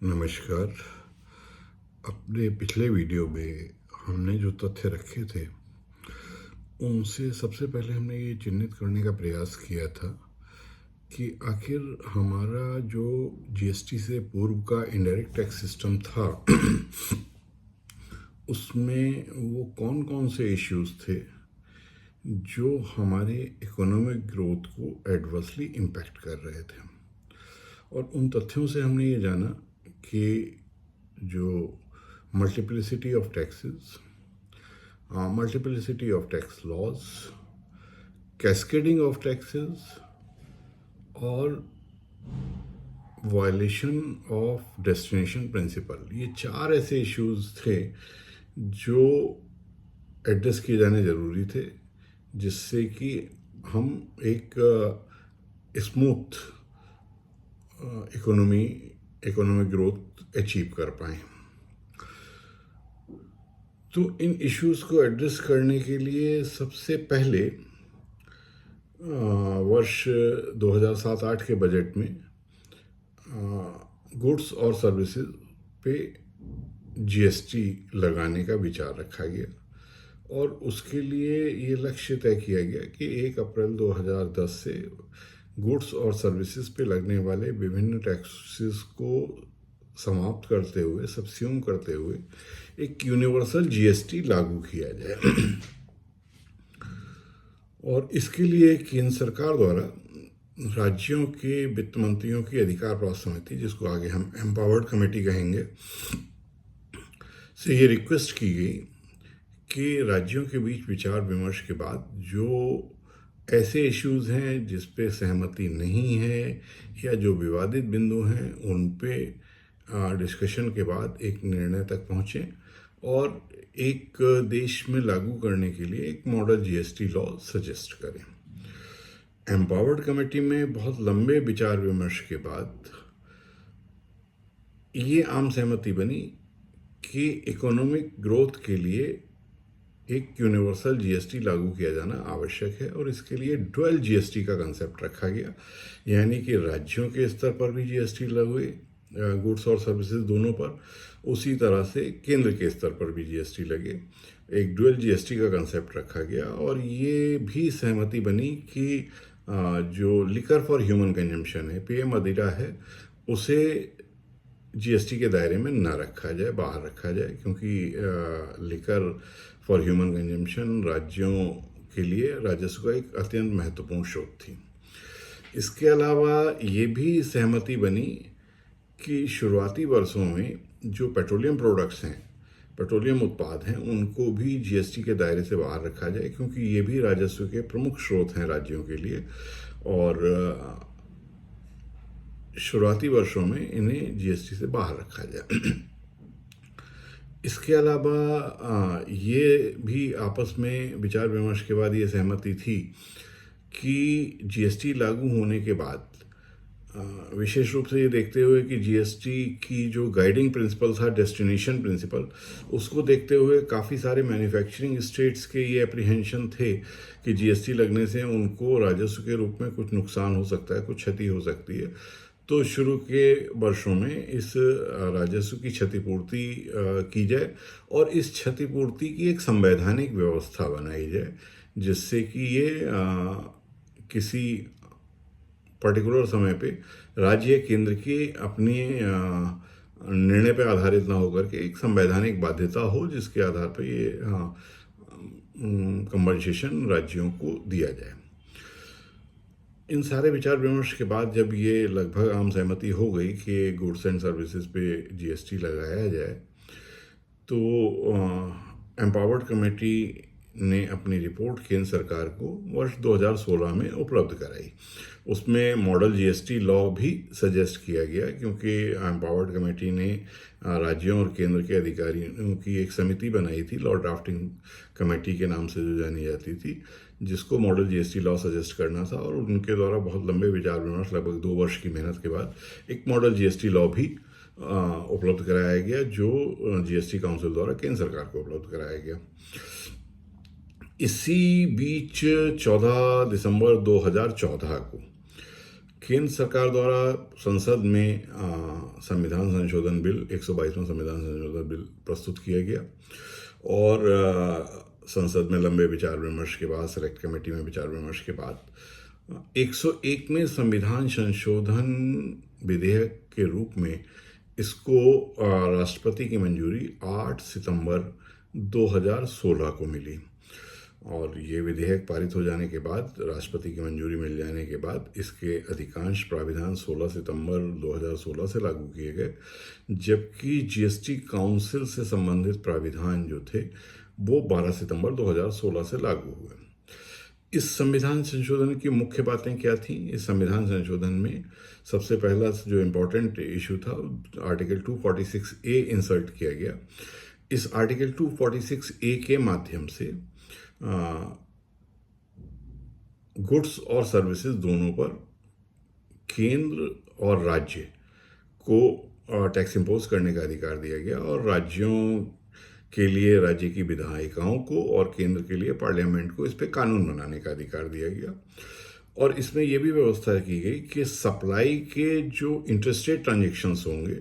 नमस्कार। अपने पिछले वीडियो में हमने जो तथ्य रखे थे उनसे सबसे पहले हमने ये चिन्हित करने का प्रयास किया था कि आखिर हमारा जो जीएसटी से पूर्व का इनडायरेक्ट टैक्स सिस्टम था उसमें वो कौन कौन से इश्यूज थे जो हमारे इकोनॉमिक ग्रोथ को एडवर्सली इम्पैक्ट कर रहे थे। और उन तथ्यों से हमने ये जाना कि जो multiplicity of taxes, multiplicity of tax laws, cascading of taxes और वायलेशन ऑफ डेस्टिनेशन प्रिंसिपल, ये चार ऐसे इश्यूज थे जो एड्रेस किए जाने ज़रूरी थे जिससे कि हम एक स्मूथ इकोनॉमिक ग्रोथ अचीव कर पाएँ। तो इन इश्यूज़ को एड्रेस करने के लिए सबसे पहले वर्ष 2007-8 के बजट में गुड्स और सर्विसेज पे जीएसटी लगाने का विचार रखा गया और उसके लिए ये लक्ष्य तय किया गया कि 1 अप्रैल 2010 से गुड्स और सर्विसेज पे लगने वाले विभिन्न टैक्सेस को समाप्त करते हुए, सब्स्यूम करते हुए एक यूनिवर्सल जीएसटी लागू किया जाए। और इसके लिए केंद्र सरकार द्वारा राज्यों के वित्त मंत्रियों की अधिकार प्राप्त समिति, जिसको आगे हम एम्पावर्ड कमेटी कहेंगे, से ये रिक्वेस्ट की गई कि राज्यों के बीच विचार विमर्श के बाद जो ऐसे इश्यूज हैं जिस पे सहमति नहीं है या जो विवादित बिंदु हैं उन पे डिस्कशन के बाद एक निर्णय तक पहुँचें और एक देश में लागू करने के लिए एक मॉडल जीएसटी लॉ सजेस्ट करें। एम्पावर्ड कमेटी में बहुत लंबे विचार विमर्श के बाद ये आम सहमति बनी कि इकोनॉमिक ग्रोथ के लिए एक यूनिवर्सल जीएसटी लागू किया जाना आवश्यक है और इसके लिए ड्यूअल जीएसटी का कंसेप्ट रखा गया, यानी कि राज्यों के स्तर पर भी जीएसटी लगे गुड्स और सर्विसेज दोनों पर, उसी तरह से केंद्र के स्तर पर भी जीएसटी लगे। एक ड्यूअल जीएसटी का कंसेप्ट रखा गया और ये भी सहमति बनी कि जो लिकर फॉर ह्यूमन कंजम्पशन है, पेय मदिरा है, उसे जीएसटी के दायरे में न रखा जाए, बाहर रखा जाए, क्योंकि लिकर फॉर ह्यूमन कंजम्पशन राज्यों के लिए राजस्व का एक अत्यंत महत्वपूर्ण स्रोत थी। इसके अलावा ये भी सहमति बनी कि शुरुआती वर्षों में जो पेट्रोलियम प्रोडक्ट्स हैं, पेट्रोलियम उत्पाद हैं, उनको भी जीएसटी के दायरे से बाहर रखा जाए, क्योंकि ये भी राजस्व के प्रमुख स्रोत हैं राज्यों के लिए और शुरुआती वर्षों में इन्हें जीएसटी से बाहर रखा जाए। इसके अलावा ये भी आपस में विचार विमर्श के बाद ये सहमति थी कि जीएसटी लागू होने के बाद विशेष रूप से ये देखते हुए कि जीएसटी की जो गाइडिंग प्रिंसिपल था, डेस्टिनेशन प्रिंसिपल, उसको देखते हुए काफ़ी सारे मैन्युफैक्चरिंग स्टेट्स के ये एप्रीहेंशन थे कि जीएसटी लगने से उनको राजस्व के रूप में कुछ नुकसान हो सकता है, कुछ क्षति हो सकती है। तो शुरू के वर्षों में इस राजस्व की क्षतिपूर्ति की जाए और इस क्षतिपूर्ति की एक संवैधानिक व्यवस्था बनाई जाए जिससे कि ये किसी पर्टिकुलर समय पे राज्य केंद्र की अपनी निर्णय पे आधारित ना होकर के एक संवैधानिक बाध्यता हो जिसके आधार पर ये कंपनसेशन राज्यों को दिया जाए। इन सारे विचार विमर्श के बाद जब ये लगभग आम सहमति हो गई कि गुड्स एंड सर्विसेज पे जीएसटी लगाया जाए, तो एम्पावर्ड कमेटी ने अपनी रिपोर्ट केंद्र सरकार को वर्ष 2016 में उपलब्ध कराई। उसमें मॉडल जीएसटी लॉ भी सजेस्ट किया गया, क्योंकि एम्पावर्ड कमेटी ने राज्यों और केंद्र के अधिकारियों की एक समिति बनाई थी, लॉ ड्राफ्टिंग कमेटी के नाम से जो जानी जाती थी, जिसको मॉडल जीएसटी लॉ सजेस्ट करना था। और उनके द्वारा बहुत लंबे विचार विमर्श, लगभग 2 वर्ष की मेहनत के बाद एक मॉडल जीएसटी लॉ भी उपलब्ध कराया गया, जो जीएसटी काउंसिल द्वारा केंद्र सरकार को उपलब्ध कराया गया। इसी बीच 14 दिसंबर 2014 को केंद्र सरकार द्वारा संसद में संविधान संशोधन बिल 122वां संविधान संशोधन बिल प्रस्तुत किया गया और संसद में लंबे विचार विमर्श के बाद, सेलेक्ट कमेटी में विचार विमर्श के बाद 101वें संविधान संशोधन विधेयक के रूप में इसको राष्ट्रपति की मंजूरी 8 सितंबर 2016 को मिली। और ये विधेयक पारित हो जाने के बाद, राष्ट्रपति की मंजूरी मिल जाने के बाद, इसके अधिकांश प्राविधान 16 सितंबर 2016 से लागू किए गए, जबकि जीएसटी काउंसिल से संबंधित प्राविधान जो थे वो 12 सितंबर 2016 से लागू हुए। इस संविधान संशोधन की मुख्य बातें क्या थी? इस संविधान संशोधन में सबसे पहला जो इम्पोर्टेंट इशू था, आर्टिकल 246A इंसर्ट किया गया। इस आर्टिकल 246A के माध्यम से गुड्स और सर्विसेज दोनों पर केंद्र और राज्य को टैक्स इम्पोज करने का अधिकार दिया गया और राज्यों के लिए राज्य की विधायिकाओं को और केंद्र के लिए पार्लियामेंट को इस पे कानून बनाने का अधिकार दिया गया। और इसमें यह भी व्यवस्था की गई कि सप्लाई के जो इंटरस्टेट ट्रांजेक्शन्स होंगे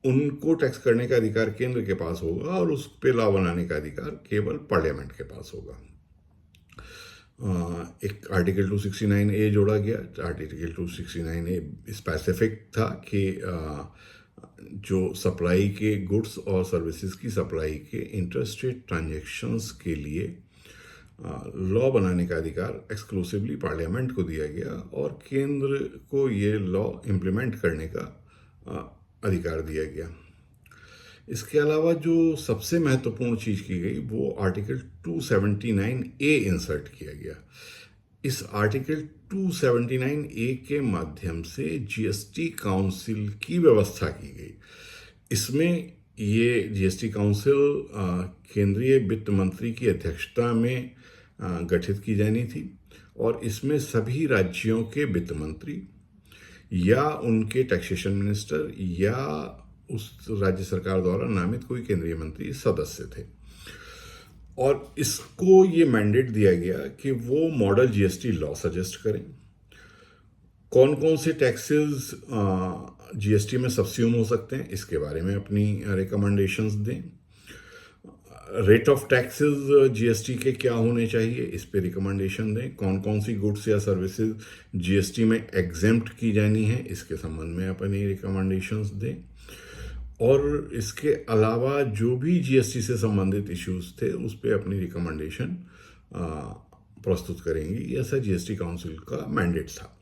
उनको टैक्स करने का अधिकार केंद्र के पास होगा और उस पे लॉ बनाने का अधिकार केवल पार्लियामेंट के पास होगा। एक आर्टिकल 269A जोड़ा गया। आर्टिकल 269A स्पेसिफिक था कि जो सप्लाई के गुड्स और सर्विसेज की सप्लाई के इंटरस्टेट ट्रांजैक्शंस के लिए लॉ बनाने का अधिकार एक्सक्लूसिवली पार्लियामेंट को दिया गया और केंद्र को ये लॉ इम्प्लीमेंट करने का अधिकार दिया गया। इसके अलावा जो सबसे महत्वपूर्ण चीज की गई वो आर्टिकल 279A इंसर्ट किया गया। इस आर्टिकल 279A के माध्यम से जीएसटी काउंसिल की व्यवस्था की गई। इसमें ये जीएसटी काउंसिल केंद्रीय वित्त मंत्री की अध्यक्षता में गठित की जानी थी और इसमें सभी राज्यों के वित्त मंत्री या उनके टैक्सेशन मिनिस्टर या उस राज्य सरकार द्वारा नामित कोई केंद्रीय मंत्री सदस्य थे। और इसको ये मैंडेट दिया गया कि वो मॉडल जीएसटी लॉ सजेस्ट करें, कौन कौन से टैक्सेस जीएसटी में सब्स्यूम हो सकते हैं इसके बारे में अपनी रिकमेंडेशंस दें, रेट ऑफ टैक्सेस जीएसटी के क्या होने चाहिए इस पे रिकमेंडेशन दें, कौन कौन सी गुड्स या सर्विसेज जीएसटी में एग्जेम्प्ट की जानी है इसके संबंध में अपनी रिकमेंडेशंस दें और इसके अलावा जो भी जीएसटी से संबंधित इश्यूज थे उस पे अपनी रिकमेंडेशन प्रस्तुत करेंगी। ऐसा जीएसटी काउंसिल का मैंडेट था।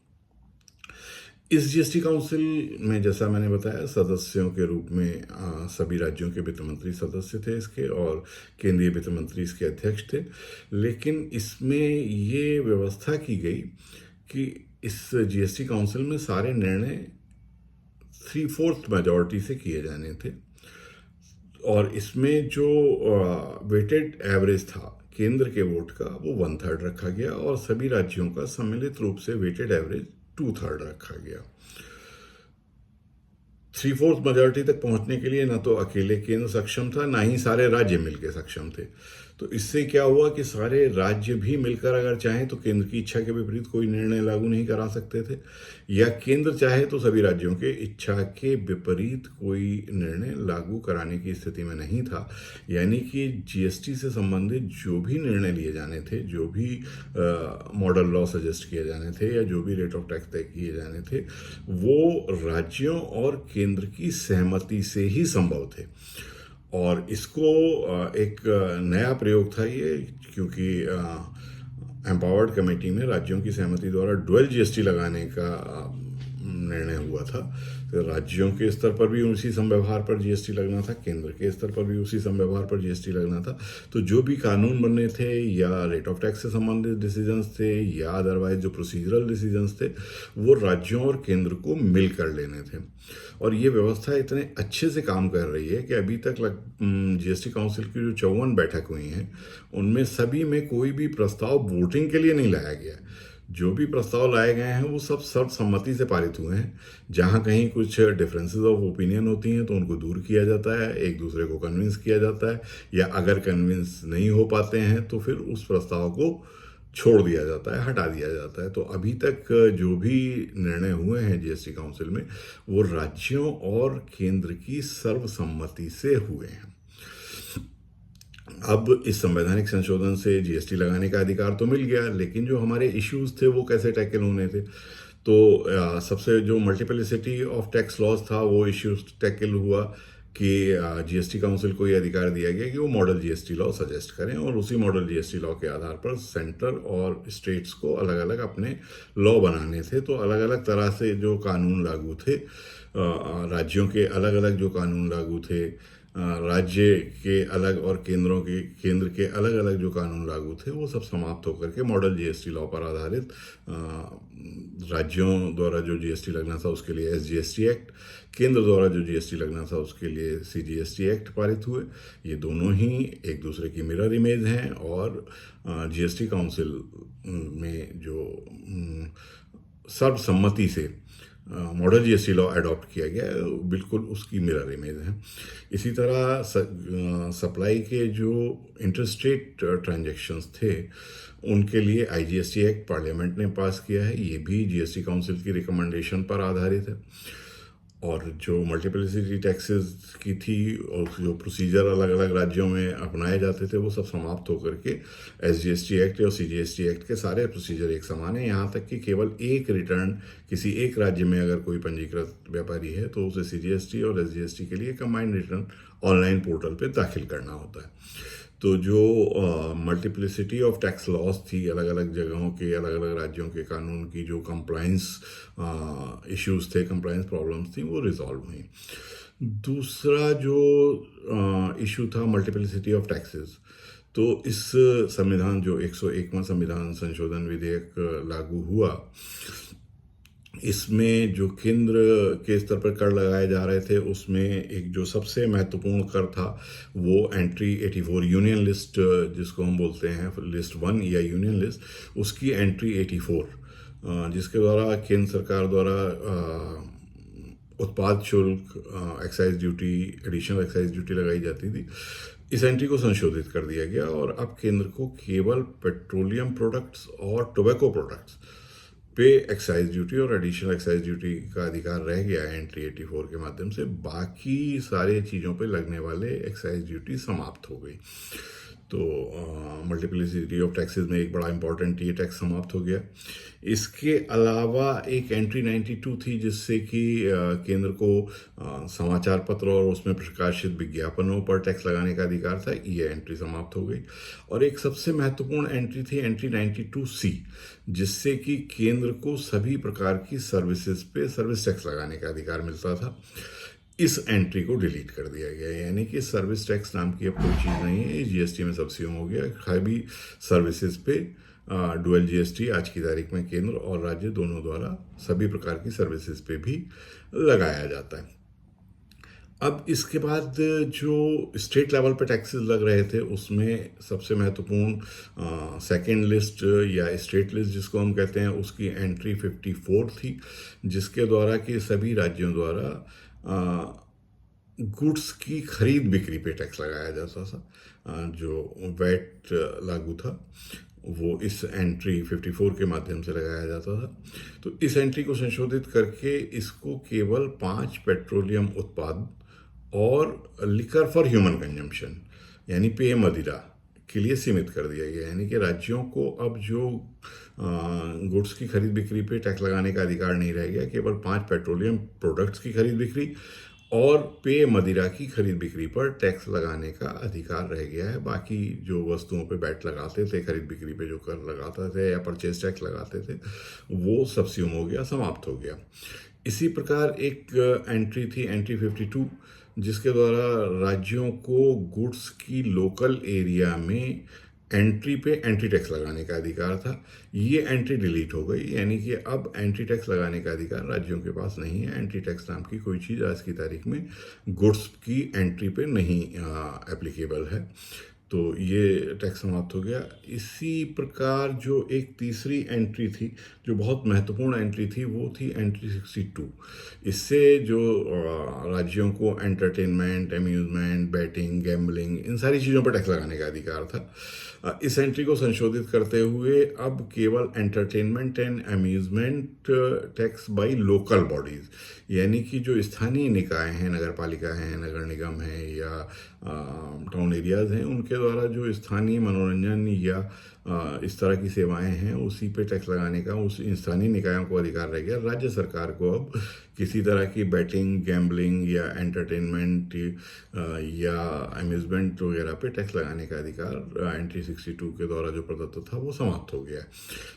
इस जीएसटी काउंसिल में जैसा मैंने बताया सदस्यों के रूप में सभी राज्यों के वित्त मंत्री सदस्य थे इसके और केंद्रीय वित्त मंत्री इसके अध्यक्ष थे। लेकिन इसमें ये व्यवस्था की गई कि इस जीएसटी काउंसिल में सारे निर्णय 3/4 मेजॉरिटी से किए जाने थे और इसमें जो वेटेड एवरेज था केंद्र के वोट का वो 1/3 रखा गया और सभी राज्यों का सम्मिलित रूप से वेटेड एवरेज 2/3 रखा गया। 3/4 मेजॉरिटी तक पहुंचने के लिए ना तो अकेले केंद्र सक्षम था ना ही सारे राज्य मिलकर सक्षम थे। तो इससे क्या हुआ कि सारे राज्य भी मिलकर अगर चाहें तो केंद्र की इच्छा के विपरीत कोई निर्णय लागू नहीं करा सकते थे या केंद्र चाहे तो सभी राज्यों के इच्छा के विपरीत कोई निर्णय लागू कराने की स्थिति में नहीं था। यानी कि जीएसटी से संबंधित जो भी निर्णय लिए जाने थे, जो भी मॉडल लॉ सजेस्ट किए जाने थे या जो भी रेट ऑफ टैक्स तय किए जाने थे वो राज्यों और केंद्र की सहमति से ही संभव थे। और इसको एक नया प्रयोग था ये, क्योंकि एम्पावर्ड कमेटी में राज्यों की सहमति द्वारा डुअल जीएसटी लगाने का निर्णय हुआ था। तो राज्यों के स्तर पर भी उसी समव्यवहार पर जीएसटी लगना था, केंद्र के स्तर पर भी उसी समव्यवहार पर जीएसटी लगना था। तो जो भी कानून बनने थे या रेट ऑफ टैक्स से संबंधित डिसीजंस थे या अदरवाइज जो प्रोसीजरल डिसीजंस थे वो राज्यों और केंद्र को मिलकर लेने थे। और ये व्यवस्था इतने अच्छे से काम कर रही है कि अभी तक जीएसटी काउंसिल की जो 54 बैठक हुई हैं उनमें सभी में कोई भी प्रस्ताव वोटिंग के लिए नहीं लाया गया। जो भी प्रस्ताव लाए गए हैं वो सब सर्वसम्मति से पारित हुए हैं। जहां कहीं कुछ डिफरेंसेस ऑफ ओपिनियन होती हैं तो उनको दूर किया जाता है, एक दूसरे को कन्विंस किया जाता है, या अगर कन्विंस नहीं हो पाते हैं तो फिर उस प्रस्ताव को छोड़ दिया जाता है, हटा दिया जाता है। तो अभी तक जो भी निर्णय हुए हैं जीएसटी काउंसिल में, वो राज्यों और केंद्र की सर्वसम्मति से हुए हैं। अब इस संवैधानिक संशोधन से जीएसटी लगाने का अधिकार तो मिल गया, लेकिन जो हमारे इश्यूज थे वो कैसे टैकल होने थे। तो सबसे जो मल्टीप्लिसिटी ऑफ टैक्स लॉज था, वो इश्यूज टैकल हुआ कि जीएसटी काउंसिल को ये अधिकार दिया गया कि वो मॉडल जीएसटी लॉ सजेस्ट करें, और उसी मॉडल जीएसटी लॉ के आधार पर सेंटर और स्टेट्स को अलग अलग अपने लॉ बनाने थे। तो अलग अलग तरह से जो कानून लागू थे, राज्यों के अलग अलग जो कानून लागू थे, राज्य के अलग और केंद्र के अलग अलग जो कानून लागू थे, वो सब समाप्त होकर के मॉडल जीएसटी लॉ पर आधारित राज्यों द्वारा जो जीएसटी लगना था उसके लिए एसजीएसटी एक्ट, केंद्र द्वारा जो जीएसटी लगना था उसके लिए सीजीएसटी एक्ट पारित हुए। ये दोनों ही एक दूसरे की मिरर इमेज हैं, और जीएसटी काउंसिल में जो सर्वसम्मति से मॉडल जीएसटी लॉ अडॉप्ट किया गया है, बिल्कुल उसकी मिरर इमेज है। इसी तरह सप्लाई के जो इंटरस्टेट ट्रांजैक्शंस थे, उनके लिए आईजीएसटी एक्ट पार्लियामेंट ने पास किया है। ये भी जीएसटी काउंसिल की रिकमेंडेशन पर आधारित है। और जो मल्टीप्लिसिटी टैक्सेस की थी और जो प्रोसीजर अलग अलग राज्यों में अपनाए जाते थे, वो सब समाप्त होकर के एसजीएसटी एक्ट और सीजीएसटी एक्ट के सारे प्रोसीजर एक समान है। यहाँ तक कि केवल एक रिटर्न किसी एक राज्य में अगर कोई पंजीकृत व्यापारी है, तो उसे सीजीएसटी और एसजीएसटी के लिए कंबाइंड रिटर्न ऑनलाइन पोर्टल पे दाखिल करना होता है। तो जो मल्टीप्लिसिटी ऑफ टैक्स लॉज थी, अलग अलग जगहों के अलग अलग राज्यों के कानून की जो कंप्लाइंस इश्यूज थे, कंप्लाइंस प्रॉब्लम्स थी, वो रिजॉल्व हुई। दूसरा जो इशू था मल्टीप्लिसिटी ऑफ टैक्सेस, तो इस संविधान जो 101वां संविधान संशोधन विधेयक लागू हुआ, इसमें जो केंद्र के स्तर पर कर लगाए जा रहे थे, उसमें एक जो सबसे महत्वपूर्ण कर था वो एंट्री 84 यूनियन लिस्ट, जिसको हम बोलते हैं लिस्ट 1 या यूनियन लिस्ट, उसकी एंट्री 84, जिसके द्वारा केंद्र सरकार द्वारा उत्पाद शुल्क, excise duty, additional excise duty लगाई जाती थी। इस एंट्री को संशोधित कर दिया गया, और अब केंद्र को केवल पेट्रोलियम प्रोडक्ट्स और टोबैको प्रोडक्ट्स पे एक्साइज ड्यूटी और एडिशनल एक्साइज ड्यूटी का अधिकार रह गया है एंट्री 84 के माध्यम से। बाकी सारे चीज़ों पे लगने वाले एक्साइज ड्यूटी समाप्त हो गई। तो मल्टीप्लिसिटी ऑफ टैक्सेस में एक बड़ा इंपॉर्टेंट ये टैक्स समाप्त हो गया। इसके अलावा एक एंट्री 92 थी, जिससे कि केंद्र को समाचार पत्र और उसमें प्रकाशित विज्ञापनों पर टैक्स लगाने का अधिकार था। ये एंट्री समाप्त हो गई। और एक सबसे महत्वपूर्ण एंट्री थी एंट्री 92C, जिससे कि केंद्र को सभी प्रकार की सर्विसेज पे सर्विस टैक्स लगाने का अधिकार मिलता था। इस एंट्री को डिलीट कर दिया गया, यानी कि सर्विस टैक्स नाम की अब कोई चीज़ नहीं है। जीएसटी में सब्सिडी हो गया। खाली सर्विसेज पे डुअल जीएसटी आज की तारीख में केंद्र और राज्य दोनों द्वारा सभी प्रकार की सर्विसेज पे भी लगाया जाता है। अब इसके बाद जो स्टेट लेवल पे टैक्सेस लग रहे थे, उसमें सबसे महत्वपूर्ण सेकंड लिस्ट या स्टेट लिस्ट जिसको हम कहते हैं, उसकी एंट्री 54 थी, जिसके द्वारा कि सभी राज्यों द्वारा गुड्स की खरीद बिक्री पे टैक्स लगाया जाता था। जो वैट लागू था, वो इस एंट्री 54 के माध्यम से लगाया जाता था। तो इस एंट्री को संशोधित करके इसको केवल 5 पेट्रोलियम उत्पाद और लिकर फॉर ह्यूमन कंजम्पशन, यानी पेय मदिरा के लिए सीमित कर दिया गया। यानी कि राज्यों को अब जो गुड्स की खरीद बिक्री पे टैक्स लगाने का अधिकार नहीं रह गया। केवल 5 पेट्रोलियम प्रोडक्ट्स की खरीद बिक्री और पेय मदिरा की खरीद बिक्री पर टैक्स लगाने का अधिकार रह गया है। बाकी जो वस्तुओं पे वैट लगाते थे, खरीद बिक्री पे जो कर लगाते थे या परचेज टैक्स लगाते थे, वो सब्सिडी हो गया, समाप्त हो गया। इसी प्रकार एक एंट्री थी एंट्री 52, जिसके द्वारा राज्यों को गुड्स की लोकल एरिया में एंट्री पे एंट्री टैक्स लगाने का अधिकार था। ये एंट्री डिलीट हो गई, यानी कि अब एंट्री टैक्स लगाने का अधिकार राज्यों के पास नहीं है। एंट्री टैक्स नाम की कोई चीज़ आज की तारीख में गुड्स की एंट्री पे नहीं एप्लीकेबल है। तो ये टैक्स समाप्त हो गया। इसी प्रकार जो एक तीसरी एंट्री थी, जो बहुत महत्वपूर्ण एंट्री थी, वो थी एंट्री 62। इससे जो राज्यों को एंटरटेनमेंट, अम्यूज़मेंट, बैटिंग, गैम्बलिंग, इन सारी चीज़ों पर टैक्स लगाने का अधिकार था। इस एंट्री को संशोधित करते हुए अब केवल entertainment and amusement tax by local bodies, यानी कि जो स्थानीय निकाय हैं, नगर पालिका हैं, नगर निगम हैं या टाउन एरियाज़ हैं, उनके द्वारा जो स्थानीय मनोरंजन या इस तरह की सेवाएं हैं, उसी पे टैक्स लगाने का उस स्थानीय निकायों को अधिकार रह गया। राज्य सरकार को अब किसी तरह की बैटिंग, गैम्बलिंग या एंटरटेनमेंट या अम्यूज़मेंट वगैरह पे टैक्स लगाने का अधिकार एंट्री 62 के द्वारा जो प्रदत्त था वो समाप्त हो गया है।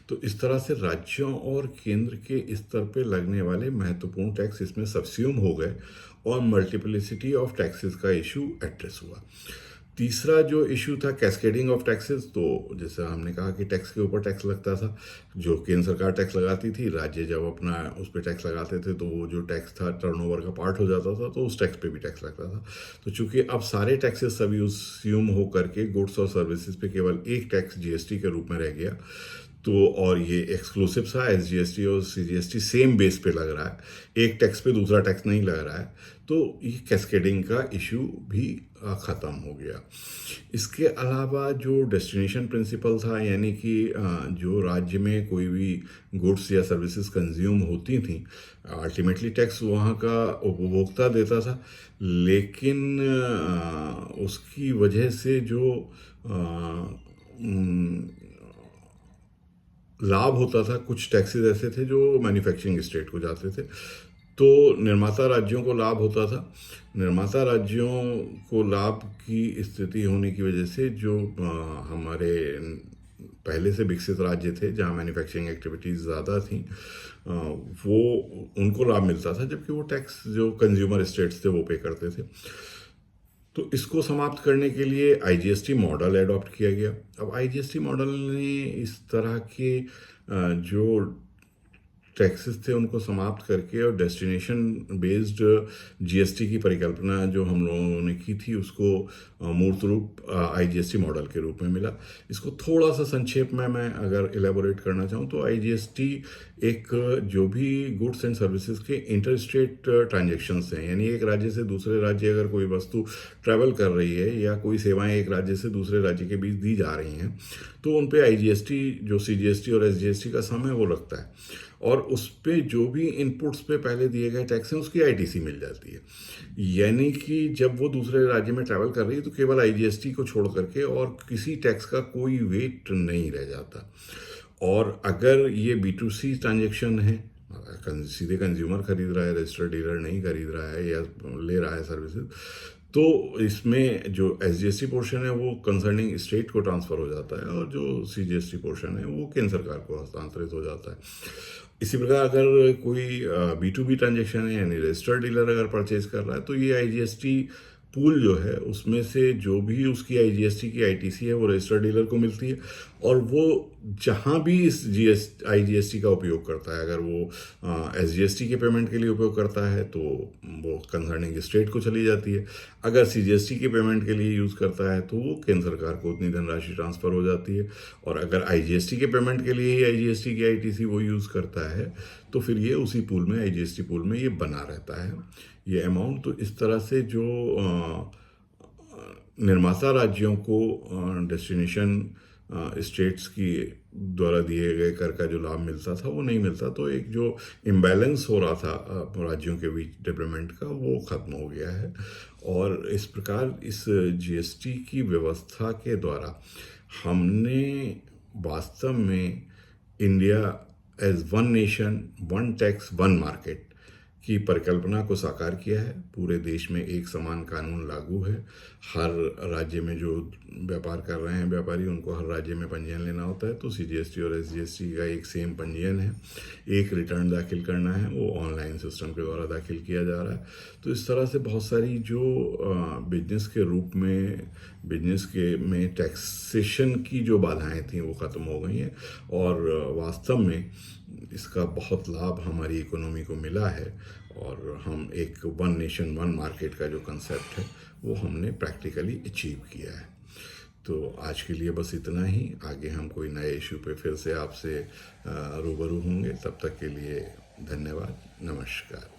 तो इस तरह से राज्यों और केंद्र के स्तर पे लगने वाले महत्वपूर्ण टैक्स इसमें सबस्यूम हो गए और मल्टीप्लिसिटी ऑफ टैक्सेस का इशू एड्रेस हुआ। तीसरा जो इशू था कैस्केडिंग ऑफ टैक्सेस, तो जैसे हमने कहा कि टैक्स के ऊपर टैक्स लगता था, जो केंद्र सरकार टैक्स लगाती थी, राज्य जब अपना उस पर टैक्स लगाते थे तो वो जो टैक्स था टर्नओवर का पार्ट हो जाता था, तो उस टैक्स पे भी टैक्स लगता था। तो चूंकि अब सारे टैक्सेस सबस्यूम हो करके गुड्स और सर्विसेज पे केवल एक टैक्स जीएसटी के रूप में रह गया, तो और ये एक्सक्लूसिव सा एसजीएसटी और सीजीएसटी सेम बेस पे लग रहा है, एक टैक्स पे दूसरा टैक्स नहीं लग रहा है, तो ये कैस्केडिंग का इशू भी ख़त्म हो गया। इसके अलावा जो डेस्टिनेशन प्रिंसिपल था, यानी कि जो राज्य में कोई भी गुड्स या सर्विसेज कंज्यूम होती थी, अल्टीमेटली टैक्स वहाँ का उपभोक्ता देता था, लेकिन उसकी वजह से जो लाभ होता था, कुछ टैक्सेस ऐसे थे जो मैन्युफैक्चरिंग स्टेट को जाते थे, तो निर्माता राज्यों को लाभ होता था। निर्माता राज्यों को लाभ की स्थिति होने की वजह से जो हमारे पहले से विकसित राज्य थे जहाँ मैन्युफैक्चरिंग एक्टिविटीज़ ज़्यादा थी, वो उनको लाभ मिलता था, जबकि वो टैक्स जो कंज्यूमर स्टेट्स थे वो पे करते थे। तो इसको समाप्त करने के लिए आईजीएसटी मॉडल एडॉप्ट किया गया। अब आईजीएसटी मॉडल ने इस तरह के जो टैक्सेस थे उनको समाप्त करके और डेस्टिनेशन बेस्ड जीएसटी की परिकल्पना जो हम लोगों ने की थी, उसको मूर्त रूप आईजीएसटी मॉडल के रूप में मिला। इसको थोड़ा सा संक्षेप में मैं अगर इलेबोरेट करना चाहूँ तो आईजीएसटी एक जो भी गुड्स एंड सर्विसेज के इंटर स्टेट ट्रांजेक्शन्स हैं, यानी एक राज्य से दूसरे राज्य अगर कोई वस्तु ट्रैवल कर रही है या कोई सेवाएं एक राज्य से दूसरे राज्य के बीच दी जा रही हैं, तो उन पे आईजीएसटी जो सीजीएसटी और एसजीएसटी का सम है वो लगता है, और उस पे जो भी इनपुट्स पे पहले दिए गए टैक्स हैं उसकी आईटीसी मिल जाती है। यानी कि जब वो दूसरे राज्य में ट्रैवल कर रही है तो केवल आईजीएसटी को छोड़ करके और किसी टैक्स का कोई वेट नहीं रह जाता। और अगर ये B2C ट्रांजेक्शन है, सीधे कंज्यूमर खरीद रहा है, रजिस्टर्ड डीलर नहीं खरीद रहा है या ले रहा है सर्विसेज, तो इसमें जो एसजीएसटी पोर्शन है वो कंसर्निंग स्टेट को ट्रांसफ़र हो जाता है और जो सीजीएसटी पोर्शन है वो केंद्र सरकार को हस्तांतरित हो जाता है। इसी प्रकार अगर कोई B2B ट्रांजेक्शन है, यानी रजिस्टर्ड डीलर अगर परचेज कर रहा है, तो ये आईजीएसटी पूल जो है उसमें से जो भी उसकी आईजीएसटी की आईटीसी है वो रजिस्टर्ड डीलर को मिलती है, और वो जहाँ भी इस आईजीएसटी का उपयोग करता है, अगर वो एसजीएसटी के पेमेंट के लिए उपयोग करता है तो वो कंसर्निंग स्टेट को चली जाती है, अगर सीजीएसटी के पेमेंट के लिए यूज़ करता है तो वो केंद्र सरकार को उतनी धनराशि ट्रांसफ़र हो जाती है, और अगर आईजीएसटी के पेमेंट के लिए ही आईजीएसटी की आईटीसी वो यूज़ करता है तो फिर ये उसी पूल में, आईजीएसटी पूल में ये बना रहता है ये अमाउंट। तो इस तरह से जो निर्माता राज्यों को डेस्टिनेशन स्टेट्स की द्वारा दिए गए कर का जो लाभ मिलता था वो नहीं मिलता, तो एक जो इम्बैलेंस हो रहा था राज्यों के बीच डेवलपमेंट का वो ख़त्म हो गया है। और इस प्रकार इस जीएसटी की व्यवस्था के द्वारा हमने वास्तव में India as one nation, one tax, one market की परिकल्पना को साकार किया है। पूरे देश में एक समान कानून लागू है, हर राज्य में जो व्यापार कर रहे हैं व्यापारी, उनको हर राज्य में पंजीयन लेना होता है, तो सीजीएसटी और एसजीएसटी का एक सेम पंजीयन है, एक रिटर्न दाखिल करना है, वो ऑनलाइन सिस्टम के द्वारा दाखिल किया जा रहा है। तो इस तरह से बहुत सारी जो बिजनेस के रूप में में टैक्सेशन की जो बाधाएं थी वो ख़त्म हो गई हैं, और वास्तव में इसका बहुत लाभ हमारी इकोनॉमी को मिला है, और हम एक वन नेशन वन मार्केट का जो कंसेप्ट है वो हमने प्रैक्टिकली अचीव किया है। तो आज के लिए बस इतना ही। आगे हम कोई नए इशू पे फिर से आपसे रूबरू होंगे। तब तक के लिए धन्यवाद, नमस्कार।